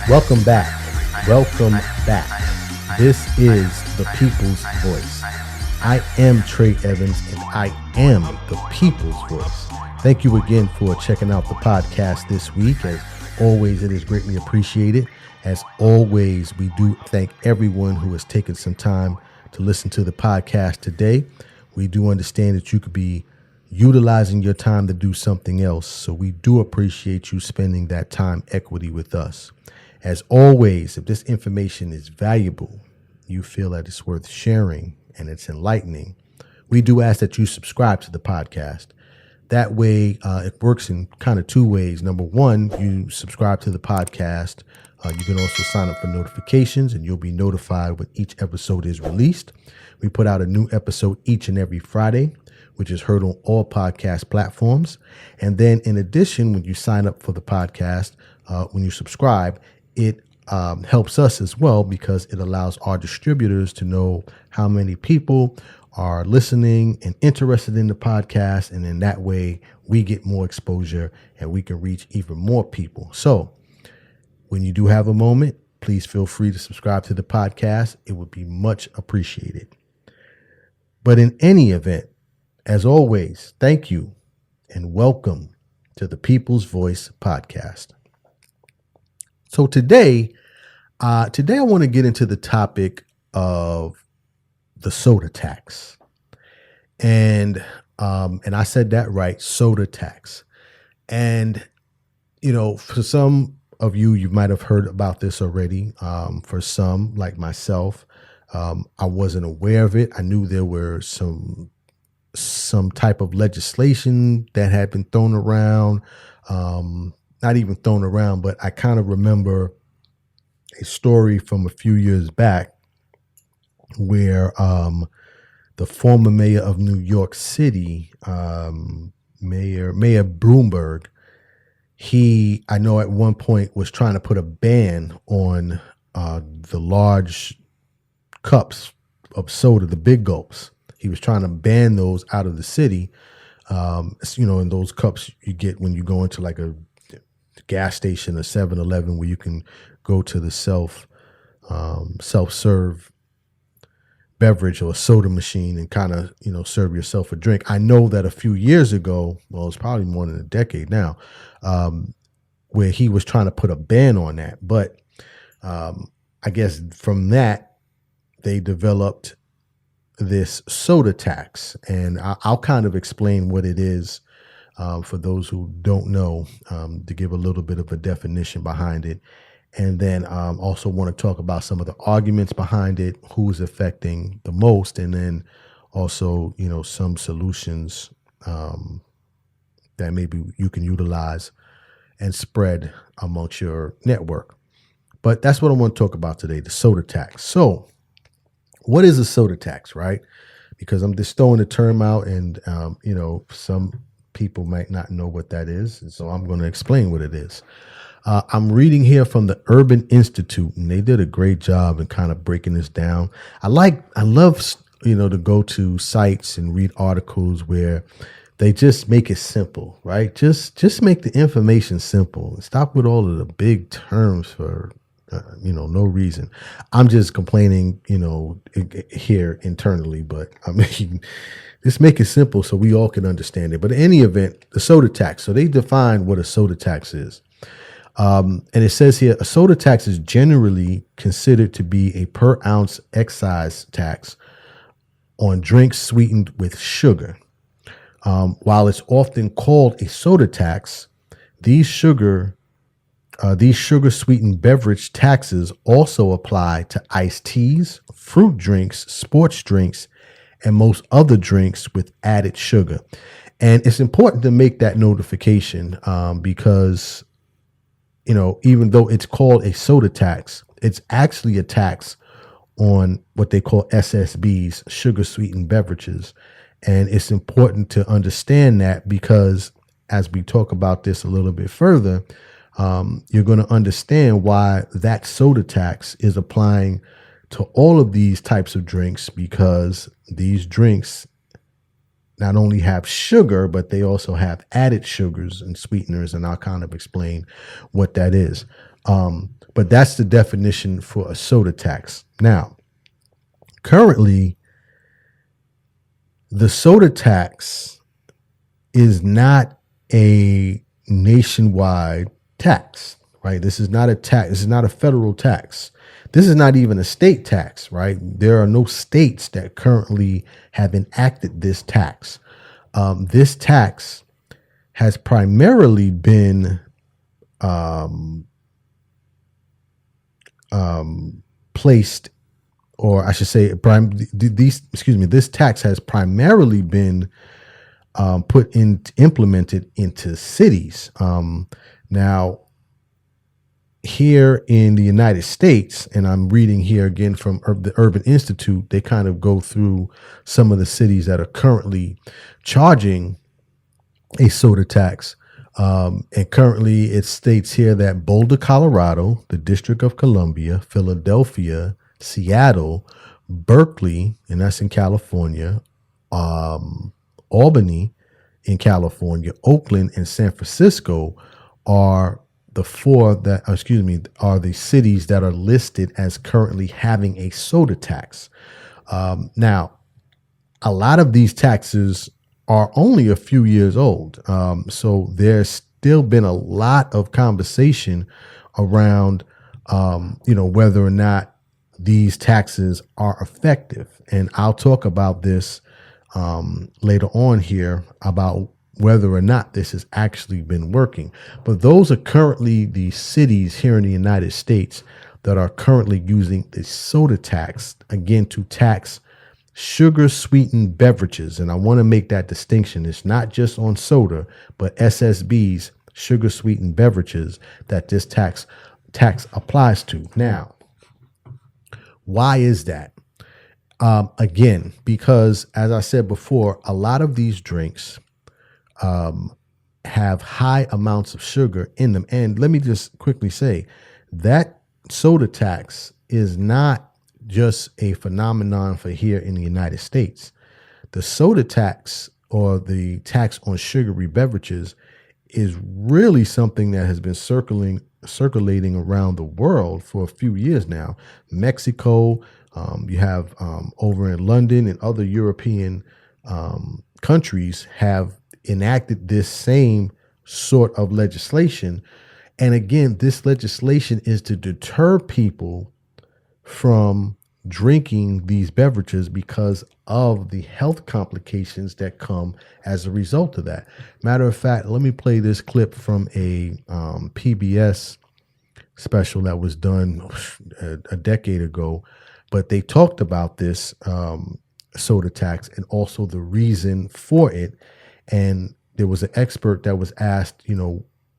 Welcome back. Welcome back. This is the People's Voice. I am Trey Evans, and I am the People's Voice. Thank you again for checking out the podcast this week. As always, it is greatly appreciated. As always, we do thank everyone who has taken some time to listen to the podcast today. We do understand that you could be utilizing your time to do something else, so we do appreciate you spending that time equity with us. As always, if this information is valuable, you feel that it's worth sharing and it's enlightening, we do ask that you subscribe to the podcast. That way, it works in kind of two ways. Number one, you subscribe to the podcast. You can also sign up for notifications, and you'll be notified when each episode is released. We put out a new episode each and every Friday, which is heard on all podcast platforms. And then in addition, when you sign up for the podcast, when you subscribe, it helps us as well, because it allows our distributors to know how many people are listening and interested in the podcast. And in that way, we get more exposure and we can reach even more people. So when you do have a moment, please feel free to subscribe to the podcast. It would be much appreciated. But in any event, as always, thank you and welcome to the People's Voice podcast. So today I want to get into the topic of the soda tax. And I said that right, soda tax. And, you know, for some of you, you might have heard about this already. For some, like myself, I wasn't aware of it. I knew there were some type of legislation that had been thrown around, not even thrown around, but I kind of remember a story from a few years back where the former mayor of New York City, Mayor Bloomberg, I know at one point was trying to put a ban on the large cups of soda, the big gulps. He was trying to ban those out of the city. In those cups you get when you go into like a gas station or 7-Eleven, where you can go to the self-serve beverage or soda machine and kind of, serve yourself a drink. I know that a few years ago, well, it's probably more than a decade now, where he was trying to put a ban on that. But I guess from that, they developed this soda tax. And I'll kind of explain what it is for those who don't know, to give a little bit of a definition behind it. And then also want to talk about some of the arguments behind it, who's affecting the most, and then also, some solutions that maybe you can utilize and spread amongst your network. But that's what I want to talk about today, the soda tax. So what is a soda tax, right? Because I'm just throwing the term out, and, some people might not know what that is. And so I'm going to explain what it is. I'm reading here from the Urban Institute, and they did a great job in kind of breaking this down. I love, to go to sites and read articles where they just make it simple, right? Just make the information simple and stop with all of the big terms for, no reason. I'm just complaining, here internally, but I mean, just make it simple so we all can understand it. But in any event, the soda tax. So they define what a soda tax is. And it says here, a soda tax is generally considered to be a per ounce excise tax on drinks sweetened with sugar. While it's often called a soda tax, these sugar sweetened beverage taxes also apply to iced teas, fruit drinks, sports drinks, and most other drinks with added sugar. And it's important to make that notification because, even though it's called a soda tax, it's actually a tax on what they call SSBs, sugar sweetened beverages. And it's important to understand that, because as we talk about this a little bit further, you're going to understand why that soda tax is applying to all of these types of drinks, because these drinks not only have sugar, but they also have added sugars and sweeteners, and I'll kind of explain what that is. But that's the definition for a soda tax. Now, currently, the soda tax is not a nationwide tax, right? This is not a tax. This is not a federal tax. This is not even a state tax, right? There are no states that currently have enacted this tax. This tax has primarily been placed, or I should say, this tax has primarily been implemented into cities. Now, here in the United States, and I'm reading here again from the Urban Institute, they kind of go through some of the cities that are currently charging a soda tax. And currently it states here that Boulder, Colorado, the District of Columbia, Philadelphia, Seattle, Berkeley, and that's in California, Albany in California, Oakland, and San Francisco are the cities that are listed as currently having a soda tax. Now, a lot of these taxes are only a few years old. So there's still been a lot of conversation around, whether or not these taxes are effective. And I'll talk about this later on here about whether or not this has actually been working. But those are currently the cities here in the United States that are currently using the soda tax, again, to tax sugar sweetened beverages. And I want to make that distinction. It's not just on soda, but SSBs, sugar sweetened beverages, that this tax applies to. Now, why is that? Again, because as I said before, a lot of these drinks have high amounts of sugar in them. And let me just quickly say that soda tax is not just a phenomenon for here in the United States. The soda tax, or the tax on sugary beverages, is really something that has been circulating around the world for a few years now. Mexico, you have over in London and other European countries have enacted this same sort of legislation. And again, this legislation is to deter people from drinking these beverages because of the health complications that come as a result of that. Matter of fact, let me play this clip from a PBS special that was done a decade ago, but they talked about this soda tax and also the reason for it. And there was an expert that was asked,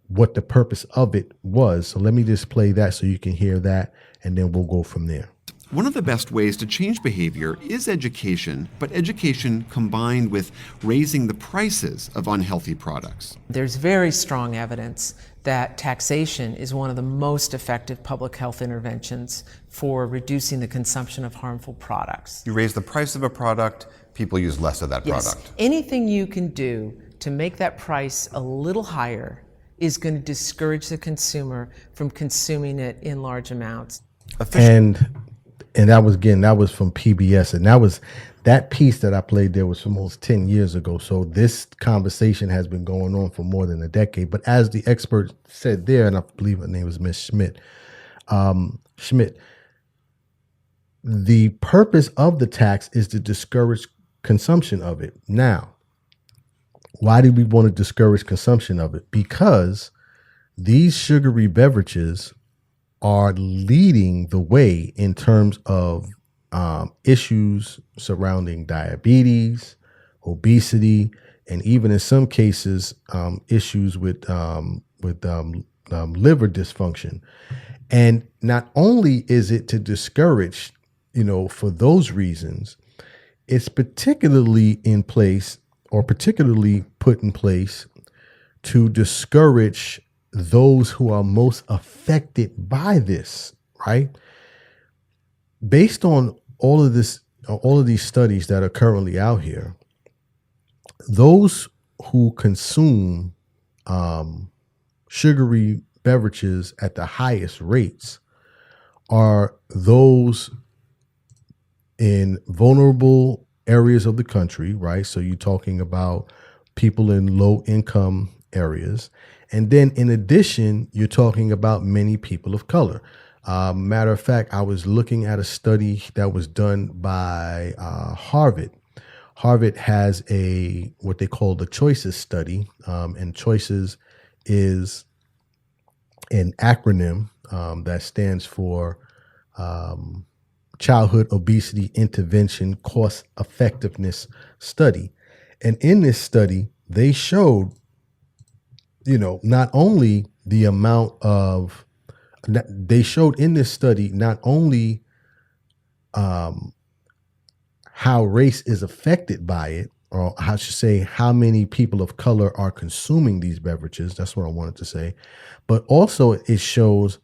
what the purpose of it was. So let me just play that so you can hear that, and then we'll go from there. One of the best ways to change behavior is education, but education combined with raising the prices of unhealthy products. There's very strong evidence that taxation is one of the most effective public health interventions for reducing the consumption of harmful products. You raise the price of a product, people use less of that product. Yes. Anything you can do to make that price a little higher is going to discourage the consumer from consuming it in large amounts. And that was from PBS, and that piece that I played there was from almost 10 years ago. So this conversation has been going on for more than a decade. But as the expert said there, and I believe her name was Miss Schmidt, the purpose of the tax is to discourage consumption of it. Now, why do we want to discourage consumption of it? Because these sugary beverages are leading the way in terms of issues surrounding diabetes, obesity, and even in some cases, issues with liver dysfunction. And not only is it to discourage, for those reasons, it's particularly put in place to discourage those who are most affected by this, right? Based on all of these studies that are currently out here, those who consume sugary beverages at the highest rates are those in vulnerable areas of the country, right? So you're talking about people in low income areas. And then in addition, you're talking about many people of color. Matter of fact, I was looking at a study that was done by Harvard. Harvard has a what they call the Choices study, and Choices is an acronym that stands for Childhood Obesity Intervention Cost Effectiveness Study. And in this study, they showed, not only the amount of, they showed in this study not only how race is affected by it, or I should say, how many people of color are consuming these beverages. That's what I wanted to say. But also, it shows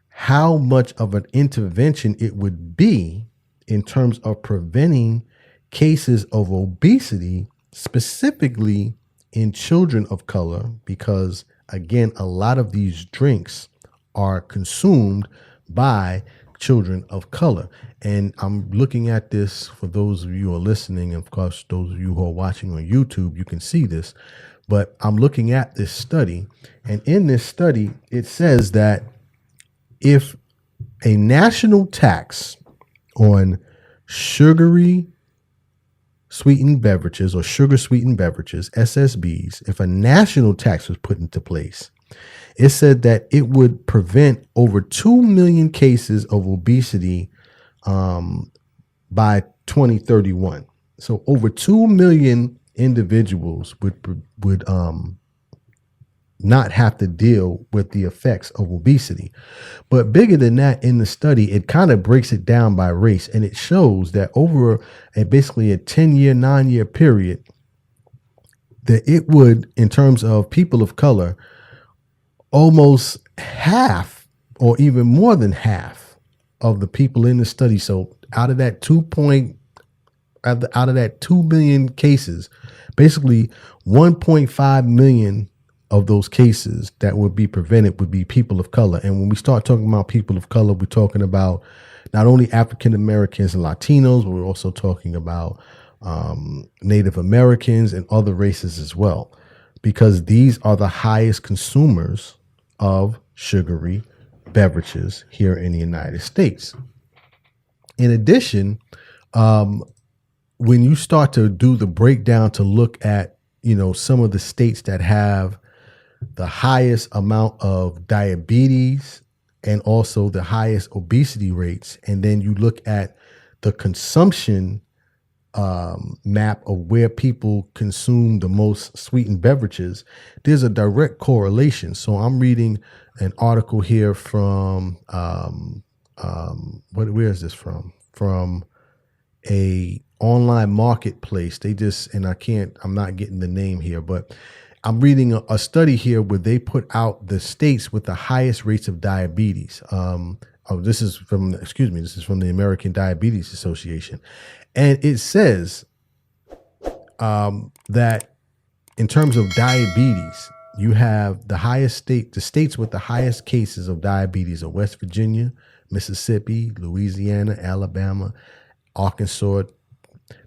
how much of an intervention it would be in terms of preventing cases of obesity, specifically in children of color, because again, a lot of these drinks are consumed by children of color. And I'm looking at this for those of you who are listening, and of course, those of you who are watching on YouTube, you can see this, but I'm looking at this study. And in this study, it says that if a national tax on sugary sweetened beverages or sugar sweetened beverages, SSBs, if a national tax was put into place, it said that it would prevent over 2 million cases of obesity by 2031. So over 2 million individuals would not have to deal with the effects of obesity. But bigger than that, in the study, it kind of breaks it down by race, and it shows that over basically a 10-year, 9-year period, that it would, in terms of people of color, almost half or even more than half of the people in the study. So out of that 2 million cases, basically 1.5 million of those cases that would be prevented would be people of color. And when we start talking about people of color, we're talking about not only African Americans and Latinos, but we're also talking about Native Americans and other races as well, because these are the highest consumers of sugary beverages here in the United States. In addition, when you start to do the breakdown to look at, some of the states that have the highest amount of diabetes and also the highest obesity rates, and then you look at the consumption map of where people consume the most sweetened beverages, there's a direct correlation. So I'm reading an article here from where is this from? From a online marketplace. I'm not getting the name here, but I'm reading a study here where they put out the states with the highest rates of diabetes. This is from the American Diabetes Association. And it says that in terms of diabetes, you have the states with the highest cases of diabetes are West Virginia, Mississippi, Louisiana, Alabama, Arkansas,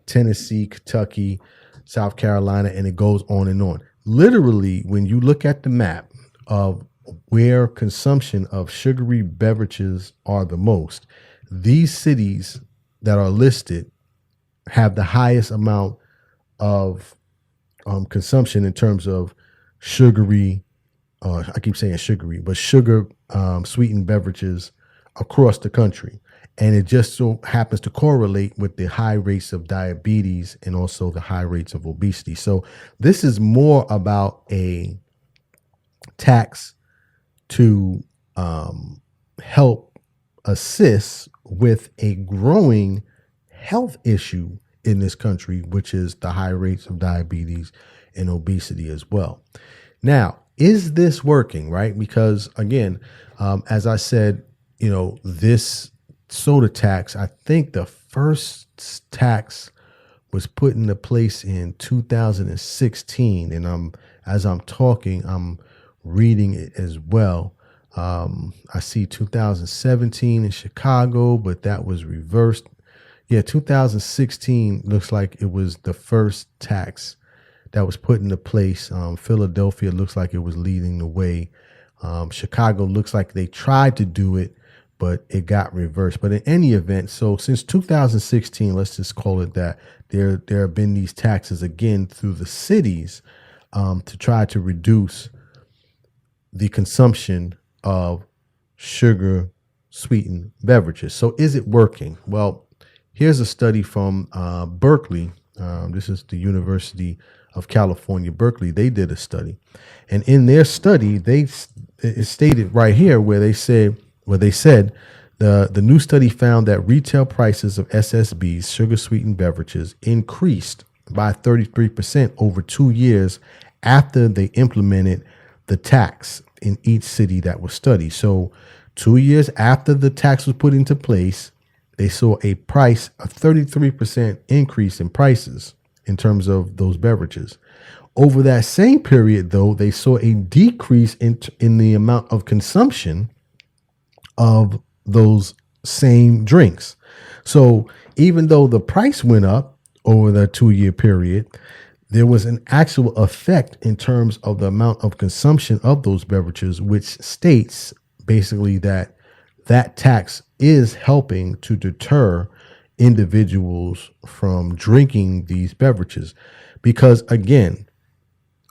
Tennessee, Kentucky, South Carolina, and it goes on and on. Literally, when you look at the map of where consumption of sugary beverages are the most, these cities that are listed have the highest amount of consumption in terms of sugary, I keep saying sugary, but sugar sweetened beverages across the country. And it just so happens to correlate with the high rates of diabetes and also the high rates of obesity. So this is more about a tax to help assist with a growing health issue in this country, which is the high rates of diabetes and obesity as well. Now, is this working, right? Because again, as I said, this soda tax, I think the first tax was put into place in 2016, and as I'm talking, I'm reading it as well. I see 2017 in Chicago, but that was reversed. Yeah, 2016 looks like it was the first tax that was put into place. Philadelphia looks like it was leading the way. Chicago looks like they tried to do it, but it got reversed. But in any event, so since 2016, let's just call it that, there have been these taxes again through the cities to try to reduce the consumption of sugar sweetened beverages. So is it working? Well, here's a study from Berkeley. This is the University of California, Berkeley. They did a study, and in their study, it's stated right here where they said the new study found that retail prices of SSBs, sugar sweetened beverages, increased by 33% over 2 years after they implemented the tax in each city that was studied. So 2 years after the tax was put into place, they saw a 33% increase in prices in terms of those beverages. Over that same period, though, they saw a decrease in the amount of consumption of those same drinks. So even though the price went up over the 2-year period, there was an actual effect in terms of the amount of consumption of those beverages, which states basically that tax is helping to deter individuals from drinking these beverages. Because again,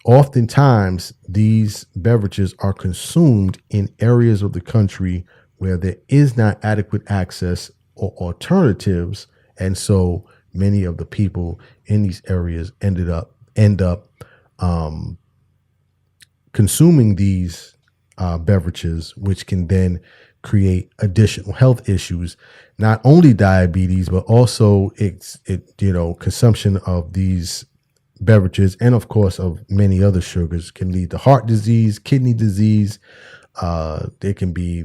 oftentimes these beverages are consumed in areas of the country where there is not adequate access or alternatives. And so many of the people in these areas end up consuming these beverages, which can then create additional health issues, not only diabetes, but also consumption of these beverages, and of course of many other sugars, can lead to heart disease, kidney disease. There can be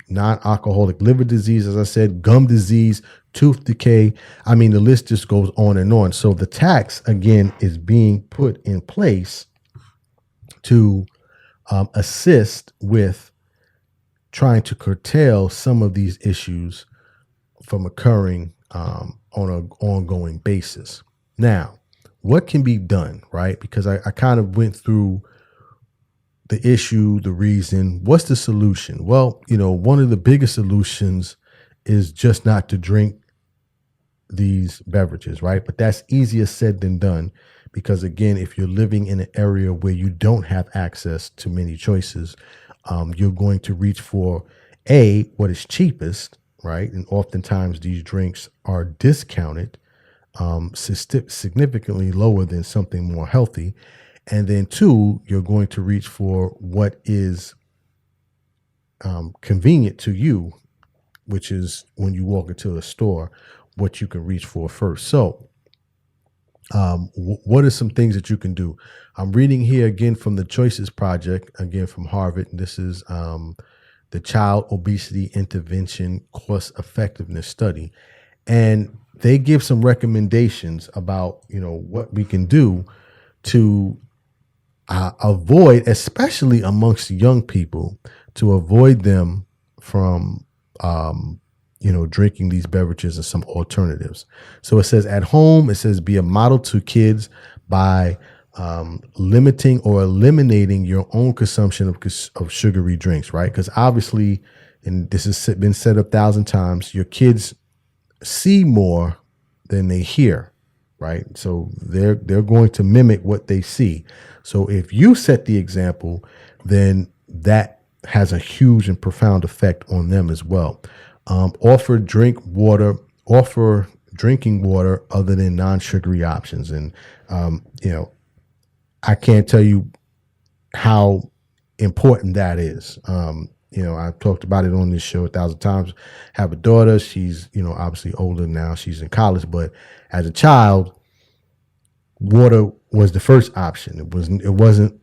non-alcoholic liver disease, as I said, gum disease, tooth decay. I mean, the list just goes on and on. So the tax, again, is being put in place to assist with trying to curtail some of these issues from occurring on an ongoing basis. Now, what can be done, right? Because I kind of went through the issue, the reason. What's the solution? Well, one of the biggest solutions is just not to drink these beverages, right? But that's easier said than done, because again, if you're living in an area where you don't have access to many choices, you're going to reach for what is cheapest, right? And oftentimes these drinks are discounted significantly lower than something more healthy. And then 2, you're going to reach for what is convenient to you, which is when you walk into a store, what you can reach for first. So what are some things that you can do? I'm reading here again from the Choices Project, again from Harvard. And this is the Child Obesity Intervention Cost Effectiveness Study. And they give some recommendations about, what we can do to avoid, especially amongst young people, to avoid them from, drinking these beverages and some alternatives. So it says at home, it says be a model to kids by limiting or eliminating your own consumption of sugary drinks, right? Because obviously, and this has been said 1,000 times, your kids see more than they hear, right? So they're going to mimic what they see. So if you set the example, then that has a huge and profound effect on them as well. Offer drinking water other than non-sugary options. And, I can't tell you how important that is. I've talked about it on this show 1,000 times. I have a daughter. She's, obviously older now. She's in college, but as a child, water was the first option. It wasn't,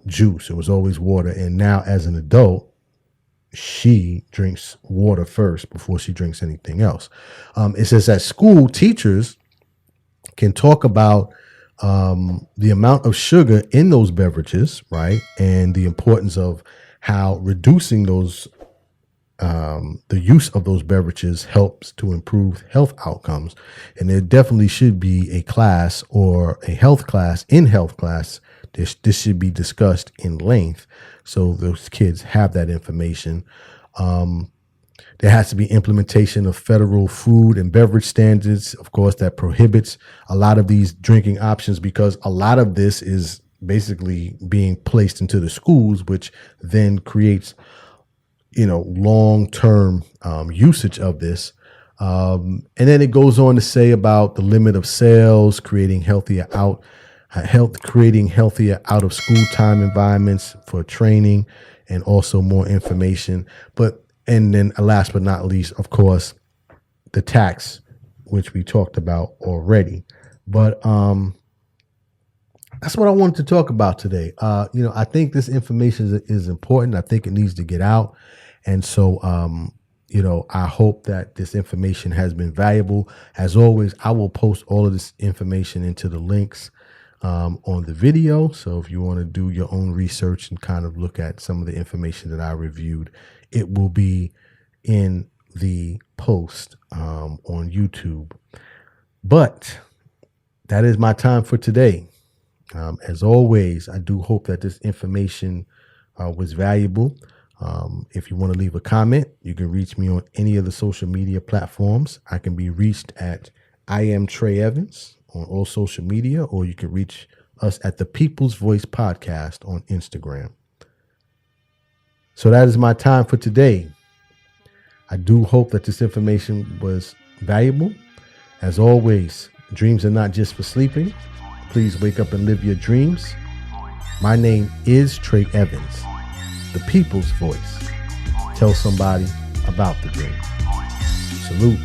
juice. It was always water. And now as an adult, she drinks water first before she drinks anything else. It says at school, teachers can talk about the amount of sugar in those beverages, right? And the importance of how reducing those, the use of those beverages helps to improve health outcomes. And there definitely should be a class or a health class in health class. This should be discussed in length so those kids have that information. There has to be implementation of federal food and beverage standards, of course, that prohibits a lot of these drinking options, because a lot of this is basically being placed into the schools, which then creates, long-term usage of this. And then it goes on to say about the limit of sales, creating healthier out of school time environments for training, and also more information. And then last but not least, of course, the tax, which we talked about already. But that's what I wanted to talk about today. I think this information is important. I think it needs to get out. And so, I hope that this information has been valuable. As always, I will post all of this information into the links on the video. So if you want to do your own research and kind of look at some of the information that I reviewed, it will be in the post on YouTube. But that is my time for today. As always, I do hope that this information was valuable. If you want to leave a comment, you can reach me on any of the social media platforms. I can be reached at I am Trey Evans on all social media, or you can reach us at the People's Voice Podcast on Instagram. So that is my time for today. I do hope that this information was valuable. As always, dreams are not just for sleeping. Please wake up and live your dreams. My name is Trey Evans, the People's Voice. Tell somebody about the dream. Salute.